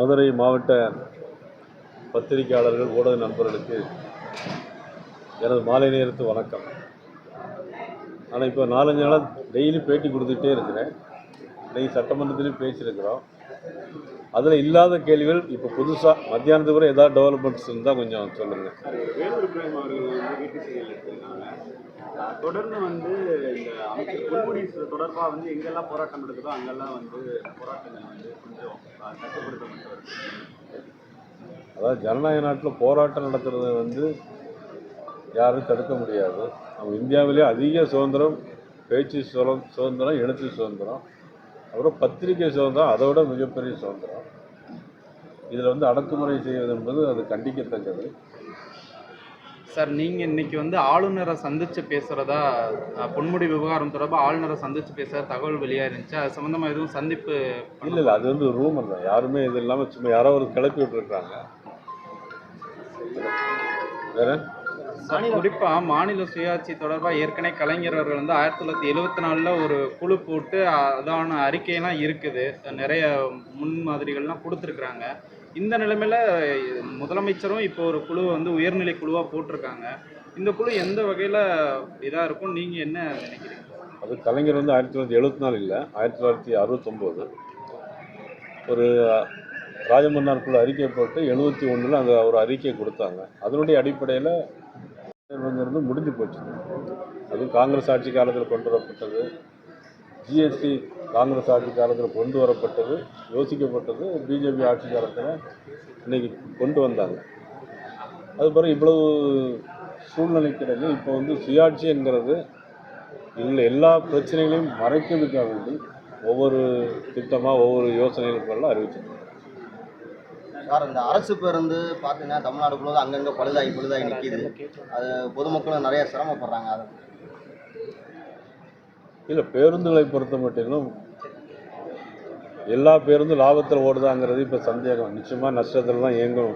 மதுரை மாவட்ட பத்திரிகையாளர்கள் ஊடக நண்பர்களுக்கு எனது மாலை நேரத்து வணக்கம். ஆனால் இப்போ 4-5 நாளாக டெய்லி பேட்டி கொடுத்துட்டே இருக்கிறேன். இன்றைக்கி சட்டமன்றத்திலையும் பேசியிருக்கிறோம். அதில் இல்லாத கேள்விகள் இப்போ புதுசாக மத்தியானத்துக்கு கூட ஏதாவது டெவலப்மெண்ட்ஸ் இருந்தால் கொஞ்சம் சொல்லுங்கள். வேலூர் இப்ராஹிம் அவர்கள் வீட்டு செய்தியில் எடுத்திருக்காங்க. தொடர்ந்து இந்த அமைச்சர் பொன்முடி தொடர்பாக எங்கெல்லாம் போராட்டம் நடக்குதோ அங்கெல்லாம் போராட்டங்கள் கொஞ்சம் கட்டுப்படுத்தப்பட்டு வருது. அதாவது ஜனநாயக நாட்டில் போராட்டம் நடத்துறது யாரும் தடுக்க முடியாது. நம்ம இந்தியாவிலே அதிக சுதந்திரம், பேச்சு சுதந்திரம், எழுத்து சுதந்திரம், அப்புறம் பத்திரிகை சுதந்திரம், அதோட மிகப்பெரிய சுதந்திரம். இதில் அடக்குமுறை செய்வது என்பது அது கண்டிக்கத்தக்கது. சார், நீங்கள் இன்றைக்கி ஆளுநரை சந்தித்து பேசுகிறதா, பொன்முடி விவகாரம் தொடர்பாக ஆளுநரை சந்தித்து பேசுகிற தகவல் வெளியாக இருந்துச்சு. அது சம்மந்தமாக எதுவும் சந்திப்பு? இல்லை, அது ரூமர் தான். யாருமே இது இல்லாமல் சும்மா யாரோ ஒரு கிளப்பி விட்டுருக்காங்க. வேறு குறிப்பாக மாநில சுயாட்சி தொடர்பாக ஏற்கனவே கலைஞர் அவர்கள் 1974 ஒரு குழு போட்டு அதான அறிக்கையெல்லாம் இருக்குது, நிறைய முன்மாதிரிகள்லாம் கொடுத்துருக்குறாங்க. இந்த நிலைமையில் முதலமைச்சரும் இப்போ ஒரு குழு உயர்நிலை குழுவாக போட்டிருக்காங்க. இந்த குழு எந்த வகையில் இதாக இருக்கும், நீங்கள் என்ன நினைக்கிறீங்க? அது கலைஞர் 1974 இல்லை, 1969 ஒரு ராஜமன்னார் குழு அறிக்கை போட்டு 71 அந்த ஒரு அறிக்கை கொடுத்தாங்க. அதனுடைய அடிப்படையில் முடிஞ்சு போச்சு. அது காங்கிரஸ் ஆட்சி காலத்தில் கொண்டு வரப்பட்டது. ஜிஎஸ்டி காங்கிரஸ் ஆட்சி காலத்தில் கொண்டு வரப்பட்டது, யோசிக்கப்பட்டது. பிஜேபி ஆட்சி காலத்தில் இன்றைக்கி கொண்டு வந்தாங்க. அது பிறகு இவ்வளவு சூழ்நிலைக்கிடையே இப்போ சுயாட்சி என்கிறது இல்லை, எல்லா பிரச்சனைகளையும் மறைக்கிறதுக்காக வேண்டி ஒவ்வொரு திட்டமாக ஒவ்வொரு யோசனைகளுக்கெல்லாம் அறிவிச்சிருக்காங்க. சார், இந்த அரசு பேருந்து பார்த்தீங்கன்னா தமிழ்நாடு ஃபுல்லாக அங்கங்கே பழுதாகி நிற்கிது. அது பொதுமக்களும் நிறைய சிரமப்படுறாங்க. அது இல்லை, பேருந்துகளை பொறுத்த மட்டிலும் எல்லா பேருந்தும் லாபத்தில் ஓடுதாங்கிறது இப்போ சந்தேகம். நிச்சயமாக நஷ்டத்தில் தான் இயங்கும்.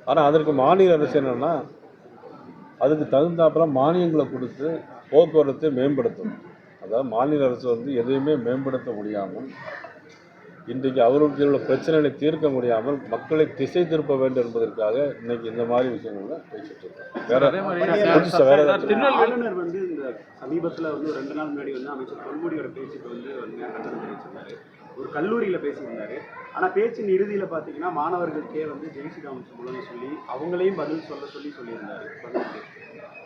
ஆனால் அதற்கு மாநில அரசு என்னென்னா அதுக்கு தகுந்தாப்புல மானியங்களை கொடுத்து போக்குவரத்தை மேம்படுத்தணும். அதாவது மாநில அரசு எதையுமே மேம்படுத்த முடியாமல், இன்றைக்கு அவர்களுக்கு உள்ள பிரச்சனைகளை தீர்க்க முடியாமல் மக்களை திசை திருப்ப வேண்டும் என்பதற்காக இன்னைக்கு இந்த மாதிரி விஷயங்கள்ல பேசிட்டு இருக்காங்க. ஆளுநர் இந்த சமீபத்தில் 2 நாள் முன்னாடி அமைச்சர் பொன்முடியோட பேச்சுக்கு கண்டனம் தெரிவிச்சிருந்தாரு. ஒரு கல்லூரியில் பேசியிருந்தாரு. ஆனால் பேச்சின் இறுதியில் பார்த்தீங்கன்னா மாணவர்களுக்கே ஜெய்ஸ்ரீராம் மூலம் சொல்லி அவங்களையும் பதில் சொல்லியிருந்தாரு.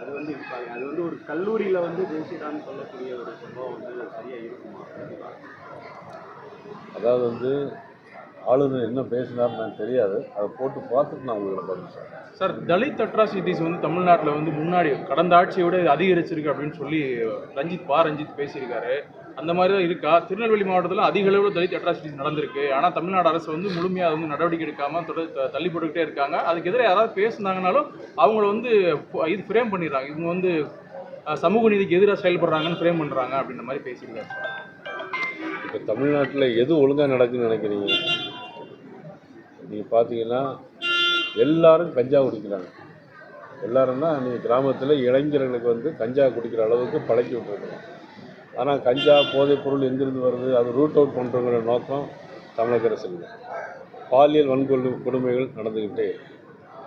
அது ஒரு கல்லூரியில் ஜெய்ஸ்ரீராம் சொல்லக்கூடிய ஒரு சம்பவம் சரியாக இருக்குமா? அதாவது ஆளுநர் என்ன பேசினார்னு எனக்கு தெரியாது. அதை போட்டு பார்த்துட்டு நான் உங்களுக்கு பதில் சொல்றேன். சார், தலித் அட்ராசிட்டிஸ் தமிழ்நாட்டில் முன்னாடி கடந்த ஆட்சியோட அதிகரிச்சிருக்கு அப்படின்னு சொல்லி ரஞ்சித் பேசியிருக்காரு. அந்த மாதிரி தான் இருக்கா? திருநெல்வேலி மாவட்டத்தில் அதிக அளவில் தலித் அட்ராசிட்டிஸ் நடந்திருக்கு. ஆனால் தமிழ்நாடு அரசு முழுமையாக நடவடிக்கை எடுக்காமல் தள்ளி போட்டுக்கிட்டே இருக்காங்க. அதுக்கு எதிராக யாராவது பேசுனாங்கனாலும் அவங்கள இது ஃப்ரேம் பண்ணிடுறாங்க. இவங்க சமூக நீதிக்கு எதிராக செயல்படுறாங்கன்னு ஃப்ரேம் பண்ணுறாங்க அப்படின்ற மாதிரி பேசியிருக்காரு. இப்போ தமிழ்நாட்டில் எது ஒழுங்காக நடக்குதுன்னு நினைக்கிறீங்க? நீங்கள் பார்த்தீங்கன்னா எல்லாரும் கஞ்சா குடிக்கிறாங்க. எல்லாரும்னா நீங்கள் கிராமத்தில் இளைஞர்களுக்கு கஞ்சா குடிக்கிற அளவுக்கு பழக்கி விட்டுருக்கணும். ஆனால் கஞ்சா போதைப் பொருள் எங்கிருந்து வருது, அது ரூட் அவுட் பண்ணுறங்கிற நோக்கம் தமிழக அரசு இல்லை. பாலியல் கொடுமைகள் நடந்துக்கிட்டே,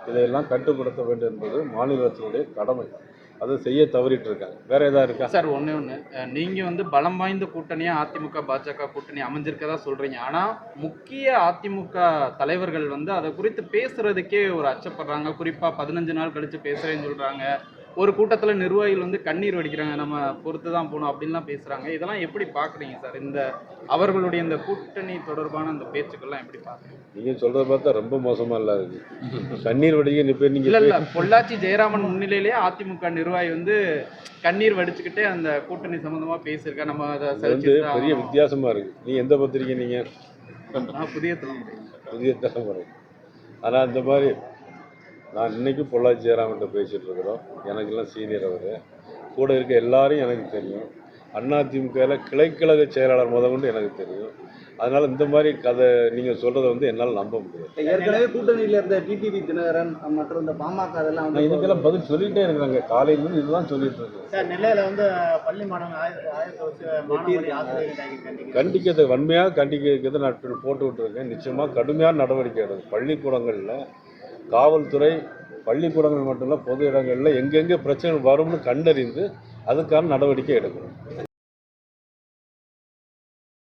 இதையெல்லாம் கட்டுப்படுத்த வேண்டும் என்பது மாநில அரசினுடைய கடமை. அதை செய்ய தவறிட்டு இருக்காங்க. வேற ஏதாவது இருக்கா? சார், ஒன்று நீங்கள் பலம் வாய்ந்த கூட்டணியாக அதிமுக பாஜக கூட்டணி அமைஞ்சிருக்கதா சொல்கிறீங்க. ஆனால் முக்கிய அதிமுக தலைவர்கள் அதை குறித்து பேசுகிறதுக்கே ஒரு அச்சப்படுறாங்க. குறிப்பாக 15 நாள் கழித்து பேசுகிறேன்னு சொல்கிறாங்க. ஒரு கூட்டத்தில் நிர்வாகிகள் கண்ணீர் வடிக்கிறாங்க, நம்ம பொறுத்து தான் போகணும் அப்படின்லாம் பேசுகிறாங்க. இதெல்லாம் எப்படி பார்க்குறீங்க சார்? அவர்களுடைய இந்த கூட்டணி தொடர்பான அந்த பேச்சுக்கள்லாம் எப்படி பார்க்குறீங்க? நீங்கள் சொல்கிறத பார்த்தா ரொம்ப மோசமாக இல்லை இருக்குது. கண்ணீர் வடிக்க இல்லை, பொள்ளாச்சி ஜெயராமன் முன்னிலையிலேயே அதிமுக நிர்வாகி கண்ணீர் வடிச்சுக்கிட்டே அந்த கூட்டணி சம்மந்தமாக பேசியிருக்கா. நம்ம அதை பெரிய வித்தியாசமாக இருக்குது. நீங்கள் எந்த பத்திரிக்கை? நீங்கள் புதிய தலைமுறை. ஆனால் இந்த மாதிரி நான் இன்றைக்கும் பொள்ளாச்சி ஜெயராமன்கிட்ட பேசிகிட்டு இருக்கிறோம். எனக்கெல்லாம் சீனியர் அவர். கூட இருக்க எல்லாரையும் எனக்கு தெரியும். அதிமுகவில் கிளைக்கழக செயலாளர் முதற்கொண்டு எனக்கு தெரியும். அதனால் இந்த மாதிரி கதை நீங்கள் சொல்கிறத வந்து என்னால் நம்ப முடியாது. ஏற்கனவே கூட்டணியில் இருந்த டிடிவி தினகரன் மற்றும் இந்த பாமக அதெல்லாம் நான் இதுக்கெல்லாம் பதில் சொல்லிகிட்டே இருக்கிறாங்க. காலையிலேருந்து இதுதான் சொல்லிட்டு இருக்கேன். சார் நெல்லையில் வந்து பள்ளி மாணவர்கள் கண்டிக்கிறது வன்மையாக கண்டிக்கிறது நான் போட்டு விட்டுருக்கேன். நிச்சயமாக கடுமையான நடவடிக்கை எடுக்கும். பள்ளிக்கூடங்களில் காவல்துறை பள்ளிக்கூடங்கள் மட்டும் இல்லை பொது இடங்களில் எங்கெங்கே பிரச்சனை வரும்னு கண்டறிந்து அதுக்கான நடவடிக்கை எடுக்கணும்.